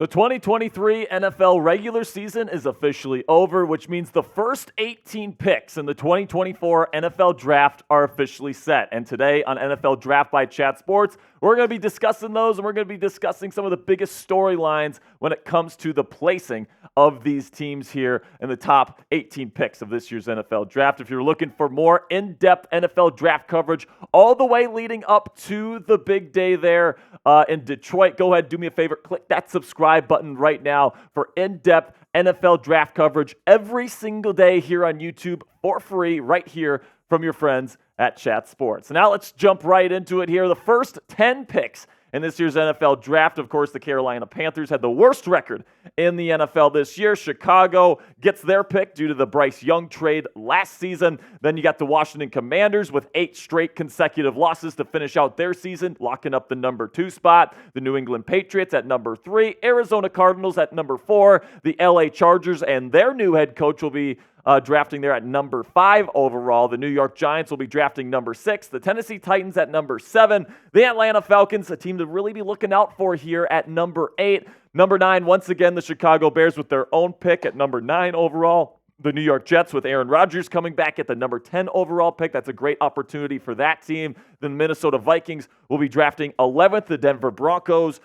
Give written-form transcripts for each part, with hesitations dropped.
The 2023 NFL regular season is officially over, which means the first 18 picks in the 2024 NFL Draft are officially set. And today on NFL Draft by Chat Sports, we're going to be discussing those, and we're going to be discussing some of the biggest storylines when it comes to the placing of these teams here in the top 18 picks of this year's NFL Draft. If you're looking for more in-depth NFL Draft coverage all the way leading up to the big day there in Detroit, go ahead, do me a favor, click that subscribe button right now for in-depth NFL Draft coverage every single day here on YouTube for free right here from your friends at Chat Sports. Now let's jump right into it here. The first 10 picks in this year's NFL Draft. Of course, the Carolina Panthers had the worst record in the NFL this year. Chicago gets their pick due to the Bryce Young trade last season. Then you got the Washington Commanders with 8 straight consecutive losses to finish out their season, locking up the number 2 spot. The New England Patriots at number 3. Arizona Cardinals at number 4. The LA Chargers and their new head coach will be drafting there at number 5 overall. The New York Giants will be drafting number 6. The Tennessee Titans at number 7. The Atlanta Falcons, a team to really be looking out for here at number 8. Number 9, once again, the Chicago Bears with their own pick at number 9 overall. The New York Jets with Aaron Rodgers coming back at the number 10 overall pick. That's a great opportunity for that team. The Minnesota Vikings will be drafting 11th. The Denver Broncos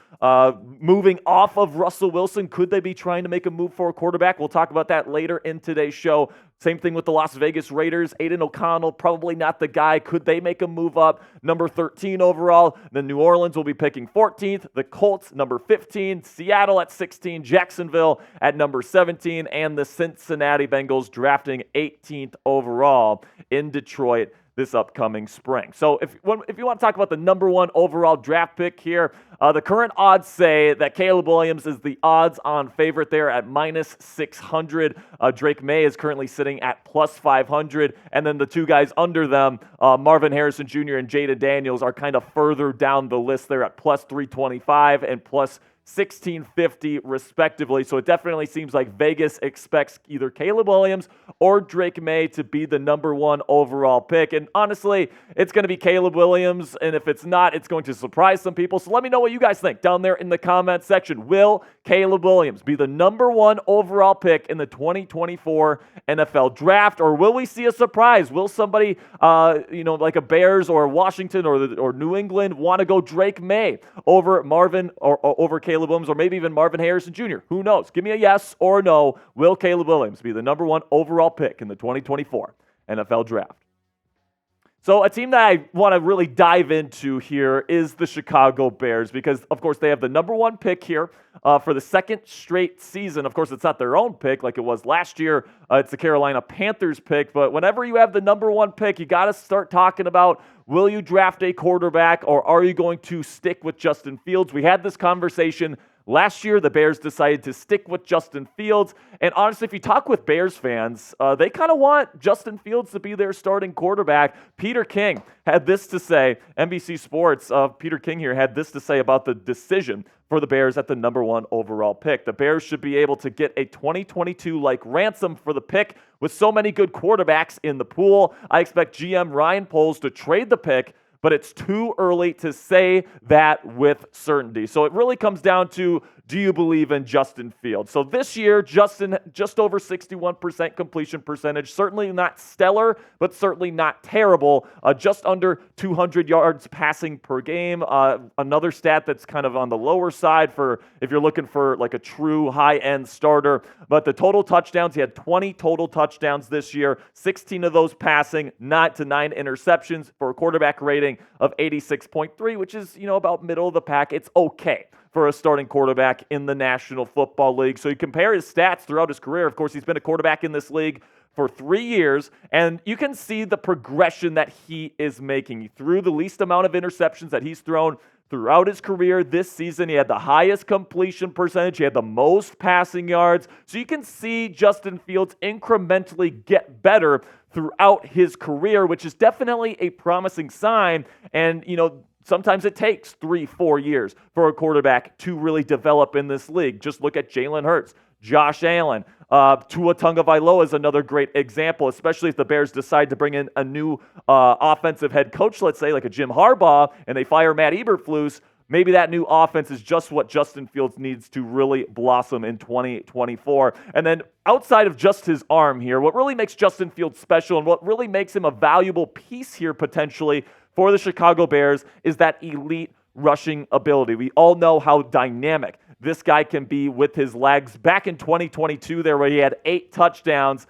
moving off of Russell Wilson. Could they be trying to make a move for a quarterback? We'll talk about that later in today's show. Same thing with the Las Vegas Raiders. Aiden O'Connell, probably not the guy. Could they make a move up? Number 13 overall. Then New Orleans will be picking 14th. The Colts, number 15. Seattle at 16. Jacksonville at number 17. And the Cincinnati Bengals drafting 18th overall in Detroit this upcoming spring. So if you want to talk about the number 1 overall draft pick here, the current odds say that Caleb Williams is the odds-on favorite there at minus 600. Drake May is currently sitting at plus 500. And then the two guys under them, Marvin Harrison Jr. and Jada Daniels, are kind of further down the list there at plus 325 and plus 1650 respectively. So it definitely seems like Vegas expects either Caleb Williams or Drake May to be the number 1 overall pick. And honestly, it's going to be Caleb Williams. And if it's not, it's going to surprise some people. So let me know what you guys think down there in the comment section. Will Caleb Williams be the number 1 overall pick in the 2024 NFL Draft? Or will we see a surprise? Will somebody, like a Bears or Washington or New England want to go Drake May over Marvin or over Caleb Williams, or maybe even Marvin Harrison Jr.? Who knows? Give me a yes or a no. Will Caleb Williams be the number 1 overall pick in the 2024 NFL Draft? So a team that I want to really dive into here is the Chicago Bears because, of course, they have the number 1 pick here for the second straight season. Of course, it's not their own pick like it was last year. It's the Carolina Panthers pick. But whenever you have the number 1 pick, you got to start talking about, will you draft a quarterback or are you going to stick with Justin Fields? We had this conversation last year. The Bears decided to stick with Justin Fields. And honestly, if you talk with Bears fans, they kind of want Justin Fields to be their starting quarterback. Peter King had this to say, NBC Sports, Peter King here had this to say about the decision for the Bears at the number 1 overall pick. The Bears should be able to get a 2022-like ransom for the pick with so many good quarterbacks in the pool. I expect GM Ryan Poles to trade the pick, but it's too early to say that with certainty. So it really comes down to, do you believe in Justin Fields? So this year, Justin, just over 61% completion percentage. Certainly not stellar, but certainly not terrible. Just under 200 yards passing per game. Another stat that's kind of on the lower side for if you're looking for like a true high-end starter. But the total touchdowns, he had 20 total touchdowns this year. 16 of those passing, 9 interceptions for a quarterback rating of 86.3, which is, about middle of the pack. It's okay for a starting quarterback in the National Football League. So you compare his stats throughout his career. Of course, he's been a quarterback in this league for 3 years, and you can see the progression that he is making. He threw the least amount of interceptions that he's thrown throughout his career. This season, he had the highest completion percentage. He had the most passing yards. So you can see Justin Fields incrementally get better throughout his career, which is definitely a promising sign. And, sometimes it takes 3-4 years for a quarterback to really develop in this league. Just look at Jalen Hurts, Josh Allen. Tua Tagovailoa is another great example, especially if the Bears decide to bring in a new offensive head coach, let's say like a Jim Harbaugh, and they fire Matt Eberflus. maybe that new offense is just what Justin Fields needs to really blossom in 2024. And then outside of just his arm here, what really makes Justin Fields special and what really makes him a valuable piece here potentially for the Chicago Bears is that elite rushing ability. We all know how dynamic this guy can be with his legs. Back in 2022 there, where he had 8 touchdowns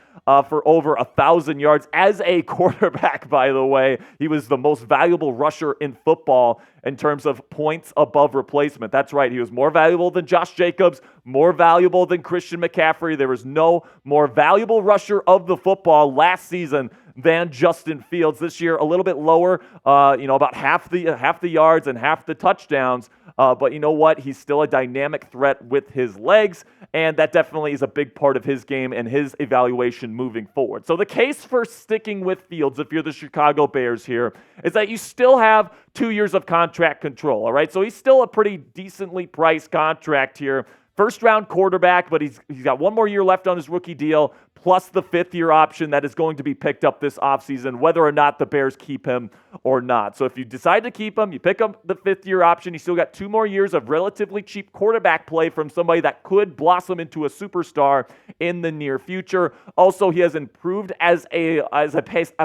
for over 1,000 yards as a quarterback, by the way. He was the most valuable rusher in football in terms of points above replacement. That's right. He was more valuable than Josh Jacobs, more valuable than Christian McCaffrey. There was no more valuable rusher of the football last season than Justin Fields. This year, a little bit lower, about half the yards and half the touchdowns. But you know what? He's still a dynamic threat with his legs, and that definitely is a big part of his game and his evaluation moving forward. So the case for sticking with Fields, if you're the Chicago Bears here, is that you still have 2 years of contract control, all right? So he's still a pretty decently priced contract here. First-round quarterback, but he's got 1 more year left on his rookie deal, plus the 5th-year option that is going to be picked up this offseason, whether or not the Bears keep him or not. So if you decide to keep him, you pick up the 5th-year option. You still got 2 more years of relatively cheap quarterback play from somebody that could blossom into a superstar in the near future. Also, he has improved as a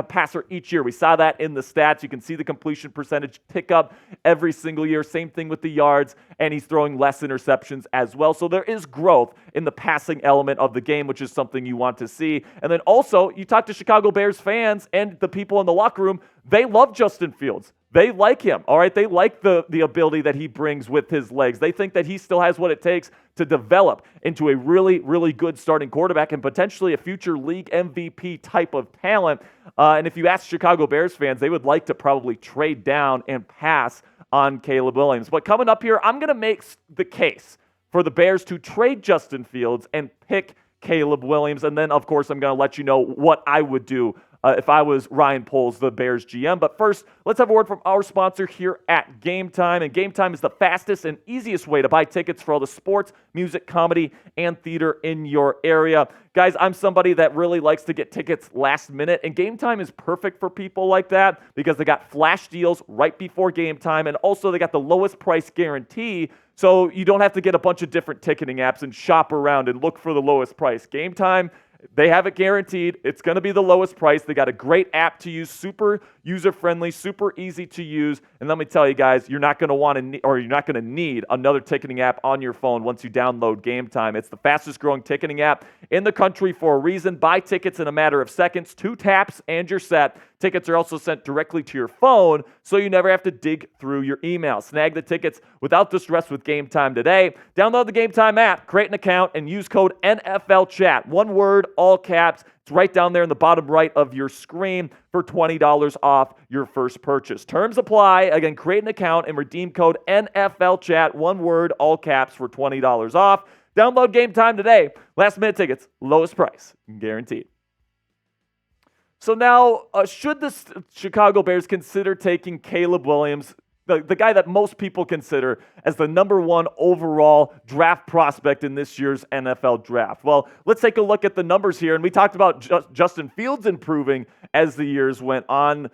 passer each year. We saw that in the stats. You can see the completion percentage tick up every single year. Same thing with the yards, and he's throwing less interceptions as well. So there is growth in the passing element of the game, which is something you want to see. And then also, you talk to Chicago Bears fans and the people in the locker room, they love Justin Fields. They like him, all right? They like the ability that he brings with his legs. They think that he still has what it takes to develop into a really, really good starting quarterback and potentially a future league MVP type of talent. And if you ask Chicago Bears fans, they would like to probably trade down and pass on Caleb Williams. But coming up here, I'm going to make the case for the Bears to trade Justin Fields and pick Caleb Williams. And then, of course, I'm going to let you know what I would do if I was Ryan Poles, the Bears GM. But first, let's have a word from our sponsor here at Game Time. And Game Time is the fastest and easiest way to buy tickets for all the sports, music, comedy, and theater in your area. Guys, I'm somebody that really likes to get tickets last minute, and Game Time is perfect for people like that because they got flash deals right before game time, and also they got the lowest price guarantee, so you don't have to get a bunch of different ticketing apps and shop around and look for the lowest price. Game Time, they have it guaranteed. It's going to be the lowest price. They got a great app to use, super user-friendly, super easy to use. And let me tell you guys, you're not going to want to, or you're not going to need another ticketing app on your phone once you download Game Time. It's the fastest-growing ticketing app in the country for a reason. Buy tickets in a matter of seconds, 2 taps, and you're set. Tickets are also sent directly to your phone, so you never have to dig through your email. Snag the tickets without the stress with Game Time today. Download the Game Time app, create an account, and use code NFLChat. One word, all caps. It's right down there in the bottom right of your screen for $20 off your first purchase. Terms apply. Again, create an account and redeem code NFLChat. One word, all caps for $20 off. Download Game Time today. Last minute tickets, lowest price, guaranteed. So now, should the Chicago Bears consider taking Caleb Williams, the guy that most people consider as the number 1 overall draft prospect in this year's NFL draft? Well, let's take a look at the numbers here. And we talked about Justin Fields improving as the years went on.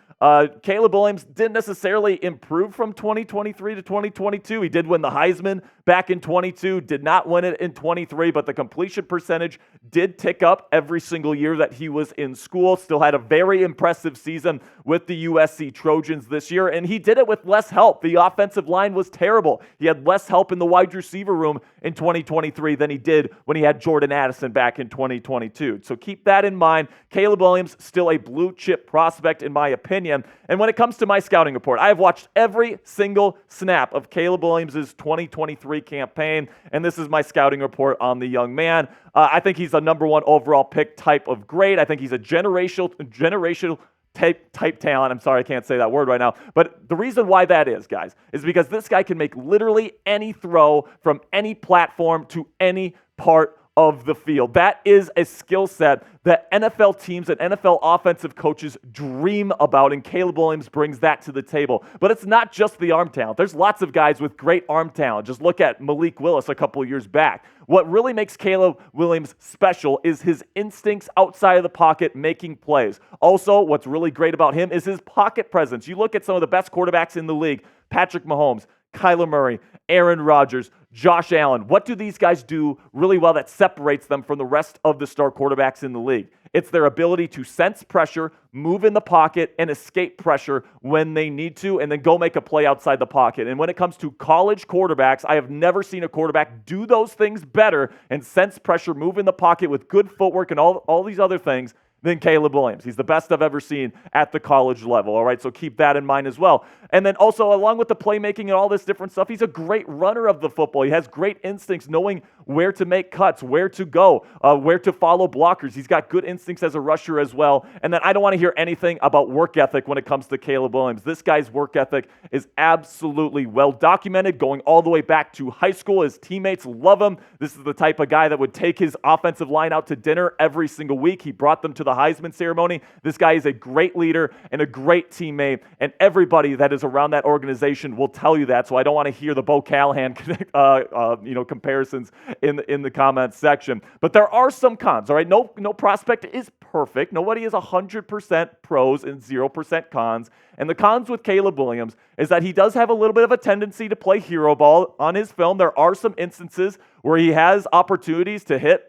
Caleb Williams didn't necessarily improve from 2023 to 2022. He did win the Heisman back in 22, did not win it in 23, but the completion percentage did tick up every single year that he was in school. Still had a very impressive season with the USC Trojans this year, and he did it with less help. The offensive line was terrible. He had less help in the wide receiver room in 2023 than he did when he had Jordan Addison back in 2022. So keep that in mind. Caleb Williams, still a blue chip prospect in my opinion. And when it comes to my scouting report, I have watched every single snap of Caleb Williams' 2023 campaign, and this is my scouting report on the young man. I think he's a number 1 overall pick type of grade. I think he's a generational type talent. I'm sorry, I can't say that word right now. But the reason why that is, guys, is because this guy can make literally any throw from any platform to any part of the field. That is a skill set that NFL teams and NFL offensive coaches dream about, and Caleb Williams brings that to the table. But it's not just the arm talent. There's lots of guys with great arm talent. Just look at Malik Willis a couple of years back. What really makes Caleb Williams special is his instincts outside of the pocket making plays. Also, what's really great about him is his pocket presence. You look at some of the best quarterbacks in the league, Patrick Mahomes, Kyler Murray, Aaron Rodgers, Josh Allen. What do these guys do really well that separates them from the rest of the star quarterbacks in the league? It's their ability to sense pressure, move in the pocket, and escape pressure when they need to, and then go make a play outside the pocket. And when it comes to college quarterbacks, I have never seen a quarterback do those things better and sense pressure, move in the pocket with good footwork and all these other things than Caleb Williams. He's the best I've ever seen at the college level, all right? So keep that in mind as well. And then also, along with the playmaking and all this different stuff, he's a great runner of the football. He has great instincts, knowing where to make cuts, where to go, where to follow blockers. He's got good instincts as a rusher as well. And then I don't want to hear anything about work ethic when it comes to Caleb Williams. This guy's work ethic is absolutely well documented, going all the way back to high school. His teammates love him. This is the type of guy that would take his offensive line out to dinner every single week. He brought them to the Heisman ceremony. This guy is a great leader and a great teammate, and everybody that is around that organization will tell you that. So I don't want to hear the Bo Callahan comparisons in the comments section. But there are some cons, all right? No prospect is perfect. Nobody is 100% pros and 0% cons. And the cons with Caleb Williams is that he does have a little bit of a tendency to play hero ball on his film. There are some instances where he has opportunities to hit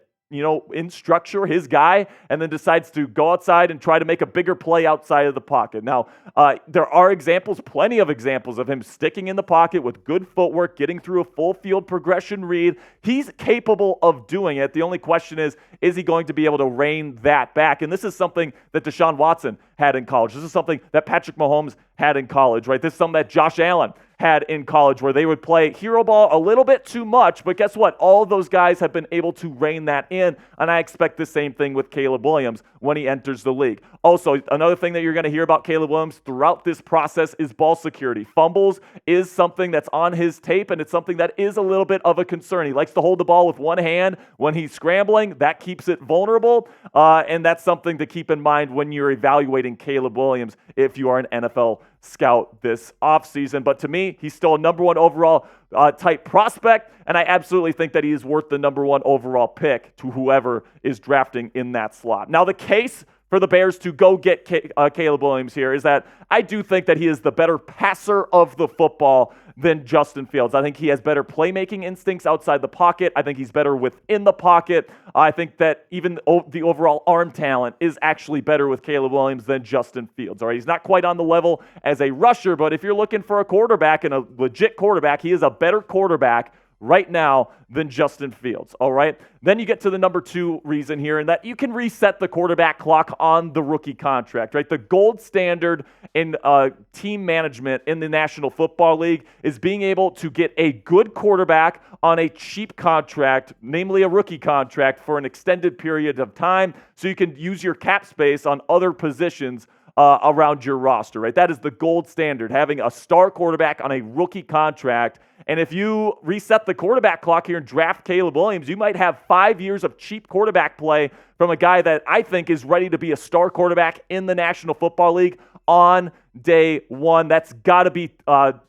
in structure, his guy, and then decides to go outside and try to make a bigger play outside of the pocket. Now, there are plenty of examples of him sticking in the pocket with good footwork, getting through a full field progression read. He's capable of doing it. The only question is he going to be able to rein that back? And this is something that Deshaun Watson had in college. This is something that Patrick Mahomes had in college, right? This is something that Josh Allen had in college, where they would play hero ball a little bit too much, but guess what? All of those guys have been able to rein that in, and I expect the same thing with Caleb Williams when he enters the league. Also, another thing that you're going to hear about Caleb Williams throughout this process is ball security. Fumbles is something that's on his tape, and it's something that is a little bit of a concern. He likes to hold the ball with one hand when he's scrambling. That keeps it vulnerable, and that's something to keep in mind when you're evaluating Caleb Williams if you are an NFL scout this offseason. But to me, he's still a number one overall type prospect, and I absolutely think that he is worth the number one overall pick to whoever is drafting in that slot. Now, the case for the Bears to go get Caleb Williams here is that I do think that he is the better passer of the football than Justin Fields. I think he has better playmaking instincts outside the pocket. I think he's better within the pocket. I think that even the overall arm talent is actually better with Caleb Williams than Justin Fields. All right, he's not quite on the level as a rusher, but if you're looking for a quarterback and a legit quarterback, he is a better quarterback right now than Justin Fields, all right? Then you get to the number two reason here, and that you can reset the quarterback clock on the rookie contract, right? The gold standard in team management in the National Football League is being able to get a good quarterback on a cheap contract, namely a rookie contract, for an extended period of time, so you can use your cap space on other positions around your roster, right? That is the gold standard, having a star quarterback on a rookie contract. And if you reset the quarterback clock here and draft Caleb Williams, you might have 5 years of cheap quarterback play from a guy that I think is ready to be a star quarterback in the National Football League on day one. That's got to be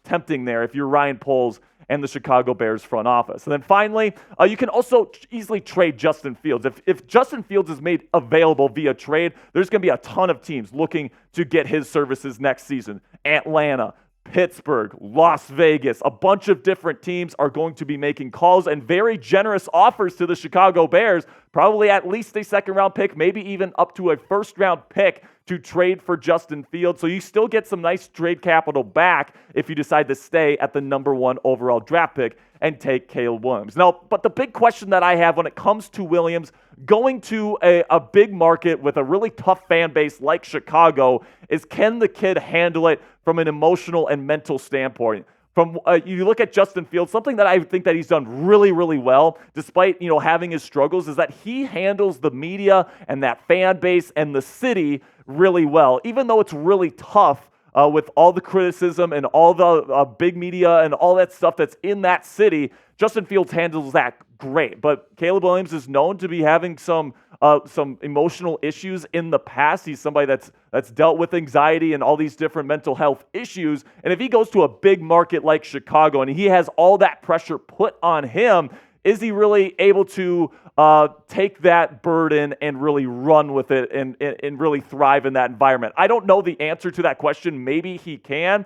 tempting there if you're Ryan Poles and the Chicago Bears front office. And then finally, you can also easily trade Justin Fields. If Justin Fields is made available via trade, there's going to be a ton of teams looking to get his services next season. Atlanta, Pittsburgh, Las Vegas, a bunch of different teams are going to be making calls and very generous offers to the Chicago Bears, probably at least a second-round pick, maybe even up to a first-round pick to trade for Justin Fields. So you still get some nice trade capital back if you decide to stay at the number one overall draft pick and take Caleb Williams. Now, but the big question that I have when it comes to Williams going to a big market with a really tough fan base like Chicago is, can the kid handle it from an emotional and mental standpoint? From you look at Justin Fields, something that I think that he's done really, really well, despite having his struggles, is that he handles the media and that fan base and the city really well. Even though it's really tough with all the criticism and all the big media and all that stuff that's in that city, Justin Fields handles that great. But Caleb Williams is known to be having some emotional issues in the past. He's somebody that's dealt with anxiety and all these different mental health issues. And if he goes to a big market like Chicago and he has all that pressure put on him, is he really able to take that burden and really run with it and really thrive in that environment? I don't know the answer to that question. Maybe he can.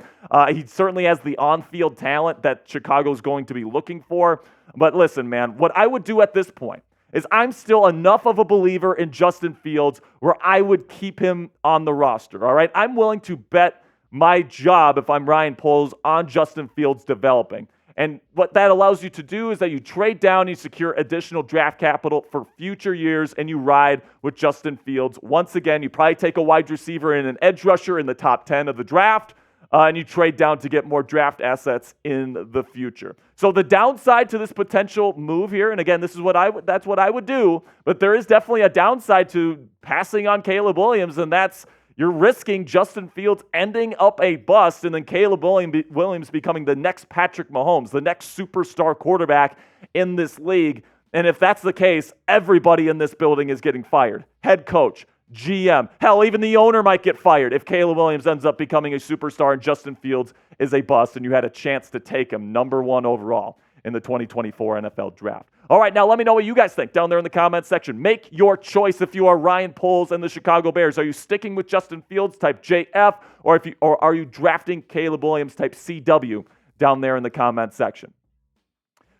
He certainly has the on-field talent that Chicago's going to be looking for. But listen, man, what I would do at this point is I'm still enough of a believer in Justin Fields where I would keep him on the roster, all right? I'm willing to bet my job, if I'm Ryan Poles, on Justin Fields developing. And what that allows you to do is that you trade down, you secure additional draft capital for future years, and you ride with Justin Fields. Once again, you probably take a wide receiver and an edge rusher in the top 10 of the draft, and you trade down to get more draft assets in the future. So the downside to this potential move here, and again, that's what I would do, but there is definitely a downside to passing on Caleb Williams, and that's you're risking Justin Fields ending up a bust and then Caleb Williams becoming the next Patrick Mahomes, the next superstar quarterback in this league. And if that's the case, everybody in this building is getting fired. Head coach, GM, hell, even the owner might get fired if Caleb Williams ends up becoming a superstar and Justin Fields is a bust and you had a chance to take him number 1 overall in the 2024 NFL Draft. All right, now let me know what you guys think down there in the comments section. Make your choice if you are Ryan Poles and the Chicago Bears. Are you sticking with Justin Fields, type JF, or are you drafting Caleb Williams, type CW, down there in the comments section?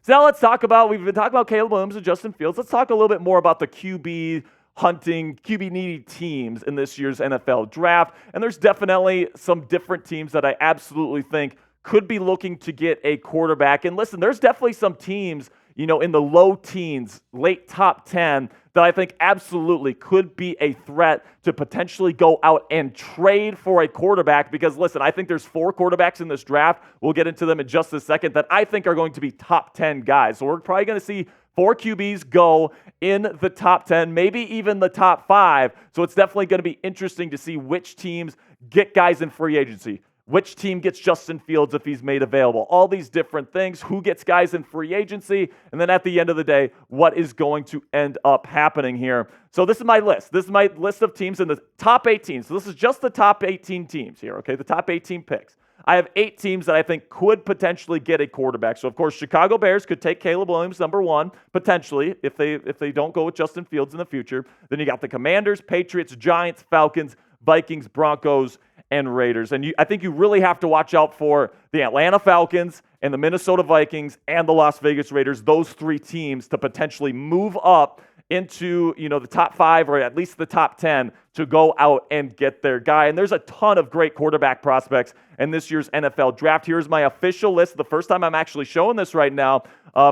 So now let's talk about, we've been talking about Caleb Williams and Justin Fields. Let's talk a little bit more about the QB hunting, QB needy teams in this year's NFL Draft. And there's definitely some different teams that I absolutely think could be looking to get a quarterback. And listen, there's definitely some teams, in the low teens, late top 10, that I think absolutely could be a threat to potentially go out and trade for a quarterback. Because listen, I think there's 4 quarterbacks in this draft. We'll get into them in just a second that I think are going to be top 10 guys. So we're probably going to see 4 QBs go in the top 10, maybe even the top 5. So it's definitely going to be interesting to see which teams get guys in free agency. Which team gets Justin Fields if he's made available? All these different things. Who gets guys in free agency? And then at the end of the day, what is going to end up happening here? So this is my list. This is my list of teams in the top 18. So this is just the top 18 teams here, okay? The top 18 picks. I have 8 teams that I think could potentially get a quarterback. So, of course, Chicago Bears could take Caleb Williams, number 1, potentially, if they don't go with Justin Fields in the future. Then you got the Commanders, Patriots, Giants, Falcons, Vikings, Broncos, and Raiders. And I think you really have to watch out for the Atlanta Falcons and the Minnesota Vikings and the Las Vegas Raiders, those 3 teams to potentially move up into, the top 5 or at least the top 10 to go out and get their guy. And there's a ton of great quarterback prospects in this year's NFL Draft. Here's my official list. The first time I'm actually showing this right now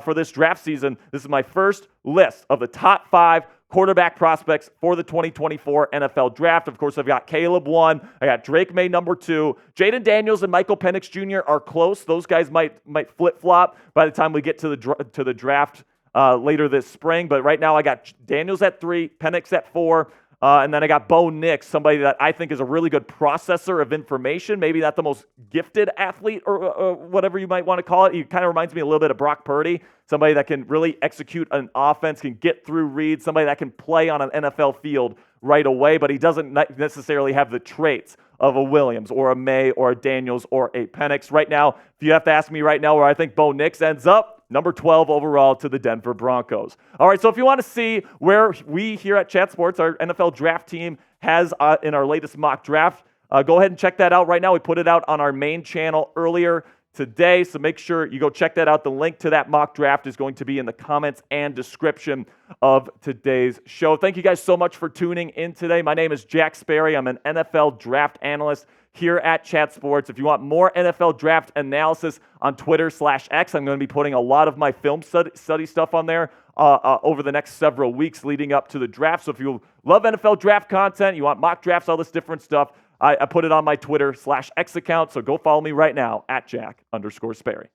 for this draft season. This is my first list of the top 5 quarterback prospects for the 2024 NFL Draft. Of course, I've got Caleb 1. I got Drake May number 2. Jaden Daniels and Michael Penix Jr. are close. Those guys might flip-flop by the time we get to the draft later this spring. But right now I got Daniels at 3, Penix at 4. And then I got Bo Nix, somebody that I think is a really good processor of information. Maybe not the most gifted athlete or whatever you might want to call it. He kind of reminds me a little bit of Brock Purdy, somebody that can really execute an offense, can get through reads, somebody that can play on an NFL field right away, but he doesn't necessarily have the traits of a Williams or a May or a Daniels or a Penix. Right now, if you have to ask me right now where I think Bo Nix ends up, number 12 overall to the Denver Broncos. All right, so if you want to see where we here at Chat Sports, our NFL draft team, has in our latest mock draft, go ahead and check that out right now. We put it out on our main channel earlier today, so make sure you go check that out. The link to that mock draft is going to be in the comments and description of today's show. Thank you guys so much for tuning in today. My name is Jack Sperry. I'm an NFL draft analyst here at Chat Sports. If you want more NFL draft analysis on Twitter/X, I'm going to be putting a lot of my film study stuff on there over the next several weeks leading up to the draft. So if you love NFL draft content, you want mock drafts, all this different stuff, I put it on my Twitter/X account. So go follow me right now at Jack_Sperry.